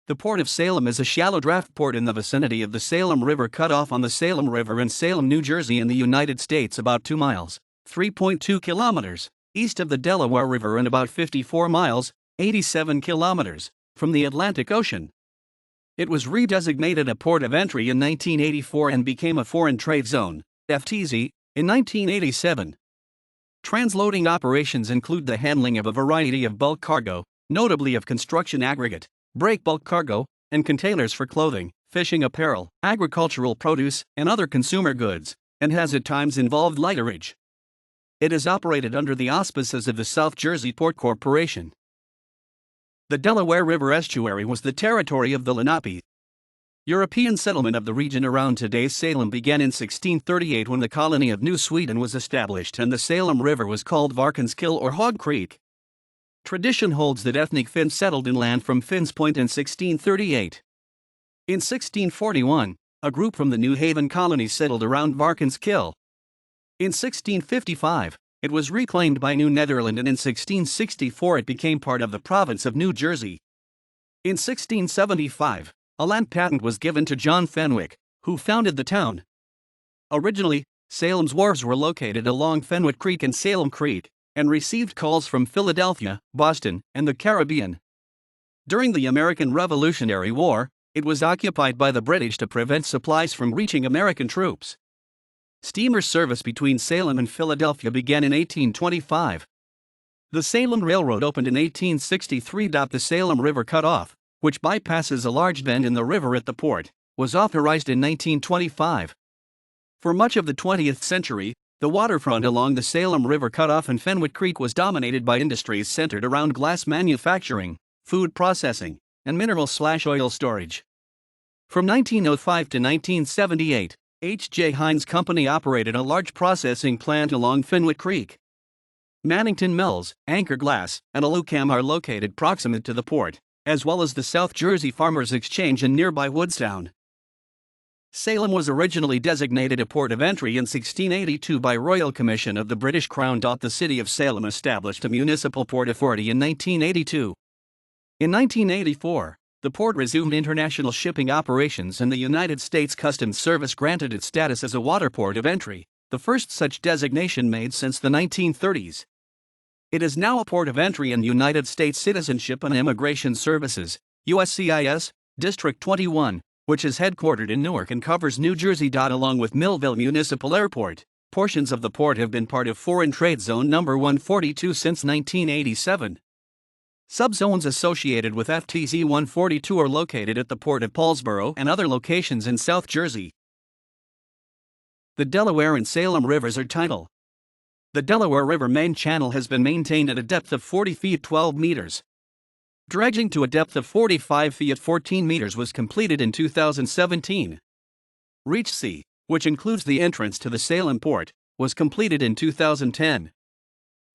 The Port of Salem is a shallow draft port in the vicinity of the Salem River Cut-Off on the Salem River in Salem, New Jersey in the United States, about 2 miles, 3.2 kilometers, east of the Delaware River and about 54 miles, 87 kilometers, from the Atlantic Ocean. It was redesignated a port of entry in 1984 and became a foreign trade zone, FTZ, in 1987. Transloading operations include the handling of a variety of bulk cargo, notably of construction aggregate, break bulk cargo, and containers for clothing, fishing apparel, agricultural produce, and other consumer goods, and has at times involved lighterage. It is operated under the auspices of the South Jersey Port Corporation. The Delaware River estuary was the territory of the Lenape. European settlement of the region around today's Salem began in 1638 when the colony of New Sweden was established and the Salem River was called Varkenskill or Hog Creek. Tradition holds that ethnic Finns settled inland from Finns Point in 1638. In 1641, a group from the New Haven colony settled around Varkenskill. In 1655, it was reclaimed by New Netherland, and in 1664 it became part of the province of New Jersey. In 1675, a land patent was given to John Fenwick, who founded the town. Originally, Salem's wharves were located along Fenwick Creek and Salem Creek, and received calls from Philadelphia, Boston, and the Caribbean. During the American Revolutionary War, it was occupied by the British to prevent supplies from reaching American troops. Steamer service between Salem and Philadelphia began in 1825. The Salem Railroad opened in 1863. The Salem River Cut-Off, which bypasses a large bend in the river at the port, was authorized in 1925. For much of the 20th century, the waterfront along the Salem River Cut-Off and Fenwick Creek was dominated by industries centered around glass manufacturing, food processing, and mineral/oil storage. From 1905 to 1978, H.J. Heinz Company operated a large processing plant along Fenwick Creek. Mannington Mills, Anchor Glass, and Alucam are located proximate to the port, as well as the South Jersey Farmers Exchange in nearby Woodstown. Salem was originally designated a port of entry in 1682 by Royal Commission of the British Crown. The city of Salem established a municipal port authority in 1982. In 1984, the port resumed international shipping operations and the United States Customs Service granted it status as a water port of entry, the first such designation made since the 1930s. It is now a port of entry in United States Citizenship and Immigration Services, USCIS, District 21, which is headquartered in Newark and covers New Jersey. Along with Millville Municipal Airport, portions of the port have been part of Foreign Trade Zone No. 142 since 1987. Subzones associated with FTZ 142 are located at the Port of Paulsboro and other locations in South Jersey. The Delaware and Salem rivers are tidal. The Delaware River main channel has been maintained at a depth of 40 feet 12 meters. Dredging to a depth of 45 feet 14 meters was completed in 2017. Reach C, which includes the entrance to the Salem port, was completed in 2010.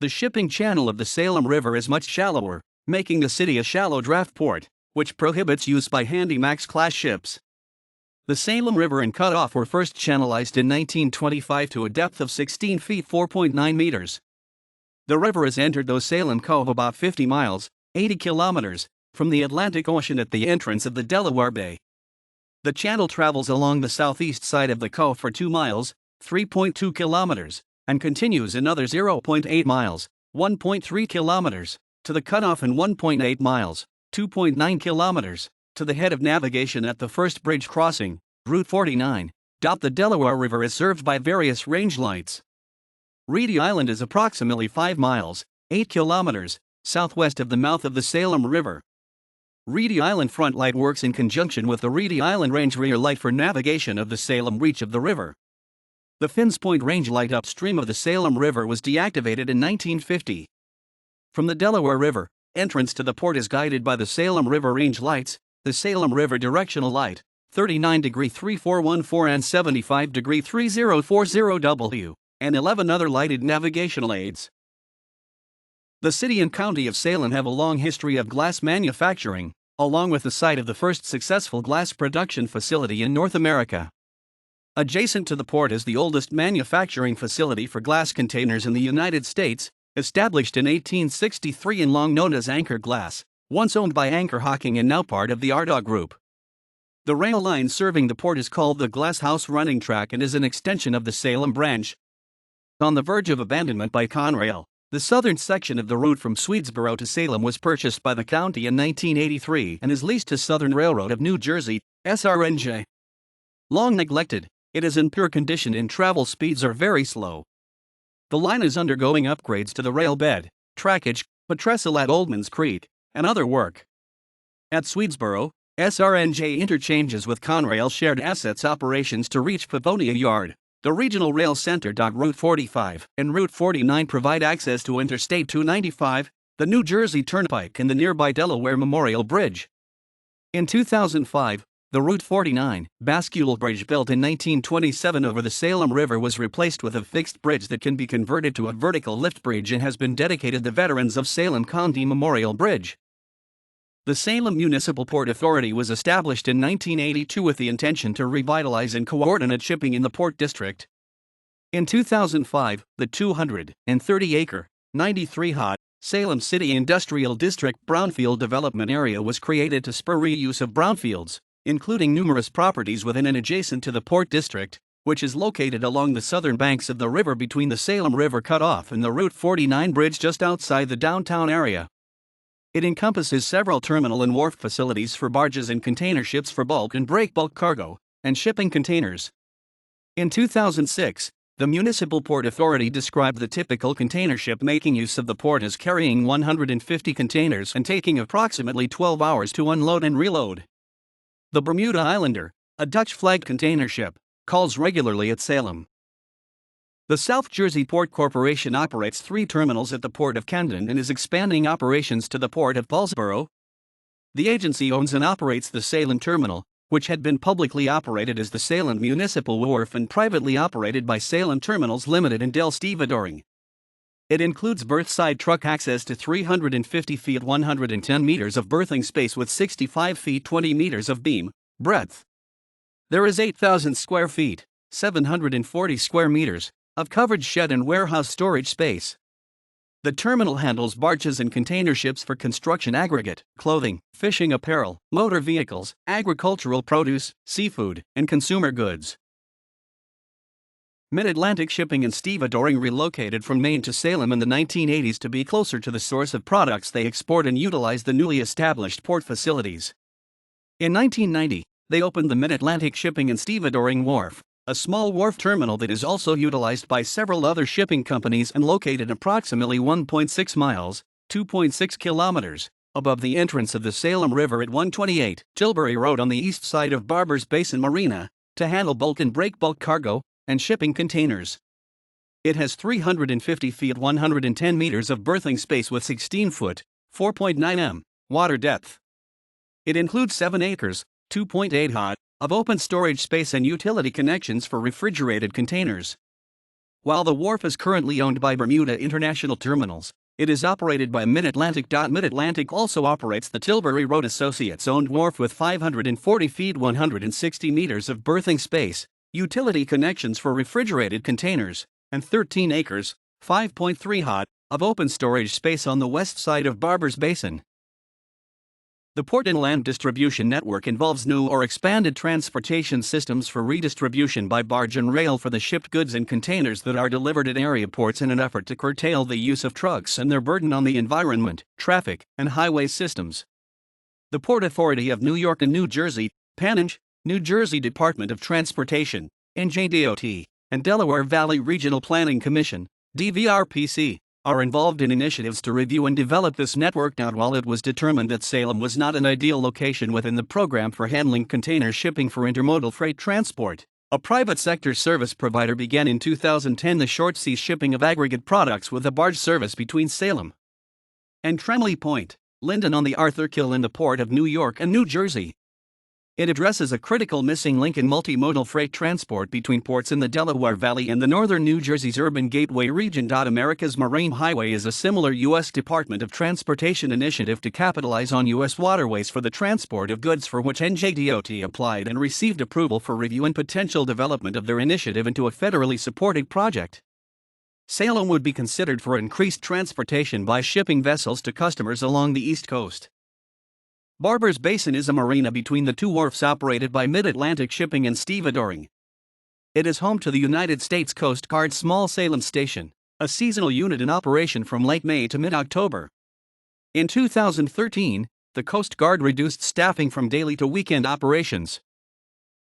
The shipping channel of the Salem River is much shallower, making the city a shallow draft port, which prohibits use by Handymax-class ships. The Salem River and Cut-Off were first channelized in 1925 to a depth of 16 feet 4.9 meters. The river has entered the Salem Cove about 50 miles, 80 kilometers, from the Atlantic Ocean at the entrance of the Delaware Bay. The channel travels along the southeast side of the cove for 2 miles, 3.2 kilometers, and continues another 0.8 miles, 1.3 kilometers, to the Cut-Off and 1.8 miles, 2.9 kilometers, to the head of navigation at the first bridge crossing, Route 49. The Delaware River is served by various range lights. Reedy Island is approximately 5 miles, 8 kilometers, southwest of the mouth of the Salem River. Reedy Island Front Light works in conjunction with the Reedy Island Range Rear Light for navigation of the Salem reach of the river. The Finns Point Range Light upstream of the Salem River was deactivated in 1950. From the Delaware River, entrance to the port is guided by the Salem River Range Lights, the Salem River Directional Light, 39°3414 and 75°3040W, and 11 other lighted navigational aids. The city and county of Salem have a long history of glass manufacturing, along with the site of the first successful glass production facility in North America. Adjacent to the port is the oldest manufacturing facility for glass containers in the United States, established in 1863 and long known as Anchor Glass, once owned by Anchor Hocking and now part of the Ardagh Group. The rail line serving the port is called the Glasshouse Running Track and is an extension of the Salem branch. On the verge of abandonment by Conrail, the southern section of the route from Swedesboro to Salem was purchased by the county in 1983 and is leased to Southern Railroad of New Jersey, SRNJ. Long neglected, it is in poor condition and travel speeds are very slow. The line is undergoing upgrades to the rail bed, trackage, trestle at Oldman's Creek, and other work. At Swedesboro, SRNJ interchanges with Conrail shared assets operations to reach Pavonia Yard. The regional rail center. Route 45 and Route 49 provide access to Interstate 295, the New Jersey Turnpike, and the nearby Delaware Memorial Bridge. In 2005, the Route 49 bascule bridge built in 1927 over the Salem River was replaced with a fixed bridge that can be converted to a vertical lift bridge and has been dedicated to veterans of Salem County Memorial Bridge. The Salem Municipal Port Authority was established in 1982 with the intention to revitalize and coordinate shipping in the Port District. In 2005, the 230-acre, 93-lot, Salem City Industrial District Brownfield Development Area was created to spur reuse of brownfields, including numerous properties within and adjacent to the Port District, which is located along the southern banks of the river between the Salem River Cut-Off and the Route 49 bridge just outside the downtown area. It encompasses several terminal and wharf facilities for barges and container ships for bulk and breakbulk cargo, and shipping containers. In 2006, the Municipal Port Authority described the typical container ship making use of the port as carrying 150 containers and taking approximately 12 hours to unload and reload. The Bermuda Islander, a Dutch-flagged container ship, calls regularly at Salem. The South Jersey Port Corporation operates 3 terminals at the Port of Camden and is expanding operations to the Port of Paulsboro. The agency owns and operates the Salem Terminal, which had been publicly operated as the Salem Municipal Wharf and privately operated by Salem Terminals Limited and Del Stevedoring. It includes berthside truck access to 350 feet 110 meters of berthing space with 65 feet 20 meters of beam breadth. There is 8,000 square feet, 740 square meters, of covered shed and warehouse storage space. The terminal handles barges and container ships for construction aggregate, clothing, fishing apparel, motor vehicles, agricultural produce, seafood, and consumer goods. Mid-Atlantic Shipping and Stevedoring relocated from Maine to Salem in the 1980s to be closer to the source of products they export and utilize the newly established port facilities. In 1990, they opened the Mid-Atlantic Shipping and Stevedoring Wharf, a small wharf terminal that is also utilized by several other shipping companies and located approximately 1.6 miles, 2.6 kilometers, above the entrance of the Salem River at 128 Tilbury Road on the east side of Barber's Basin Marina, to handle bulk and breakbulk cargo and shipping containers. It has 350 feet 110 meters of berthing space with 16 foot, 4.9 m, water depth. It includes 7 acres, 2.8 ha, of open storage space and utility connections for refrigerated containers. While the wharf is currently owned by Bermuda International Terminals, it is operated by Mid-Atlantic. Mid-Atlantic also operates the Tilbury Road Associates-owned wharf with 540 feet 160 meters of berthing space, utility connections for refrigerated containers, and 13 acres, 5.3 ha, of open storage space on the west side of Barber's Basin. The port and land distribution network involves new or expanded transportation systems for redistribution by barge and rail for the shipped goods and containers that are delivered at area ports in an effort to curtail the use of trucks and their burden on the environment, traffic, and highway systems. The Port Authority of New York and New Jersey, PANNJ, New Jersey Department of Transportation, NJDOT, and Delaware Valley Regional Planning Commission, DVRPC, are involved in initiatives to review and develop this network. While it was determined that Salem was not an ideal location within the program for handling container shipping for intermodal freight transport, a private sector service provider began in 2010 the short sea shipping of aggregate products with a barge service between Salem and Tremley Point, Linden on the Arthur Kill in the Port of New York and New Jersey. It addresses a critical missing link in multimodal freight transport between ports in the Delaware Valley and the northern New Jersey's urban gateway region. America's Marine Highway is a similar U.S. Department of Transportation initiative to capitalize on U.S. waterways for the transport of goods, for which NJDOT applied and received approval for review and potential development of their initiative into a federally supported project. Salem would be considered for increased transportation by shipping vessels to customers along the East Coast. Barber's Basin is a marina between the two wharfs operated by Mid-Atlantic Shipping and Stevedoring. It is home to the United States Coast Guard's Small Salem Station, a seasonal unit in operation from late May to mid-October. In 2013, the Coast Guard reduced staffing from daily to weekend operations.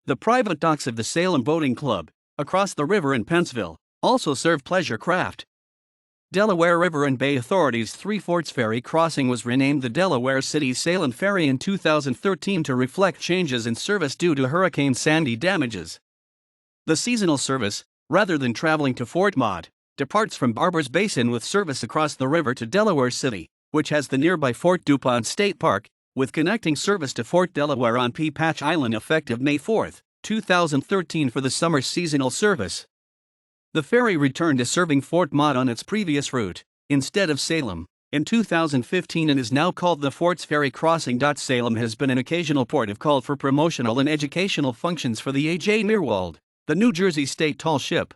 The private docks of the Salem Boating Club, across the river in Pennsville, also serve pleasure craft. Delaware River and Bay Authority's Three Forks Ferry crossing was renamed the Delaware City's Salem Ferry in 2013 to reflect changes in service due to Hurricane Sandy damages. The seasonal service, rather than traveling to Fort Maud, departs from Barber's Basin with service across the river to Delaware City, which has the nearby Fort DuPont State Park, with connecting service to Fort Delaware on Pea Patch Island effective May 4, 2013 for the summer seasonal service. The ferry returned to serving Fort Maud on its previous route, instead of Salem, in 2015 and is now called the Forts Ferry Crossing. Salem has been an occasional port of call for promotional and educational functions for the A.J. Meerwald, the New Jersey State tall ship.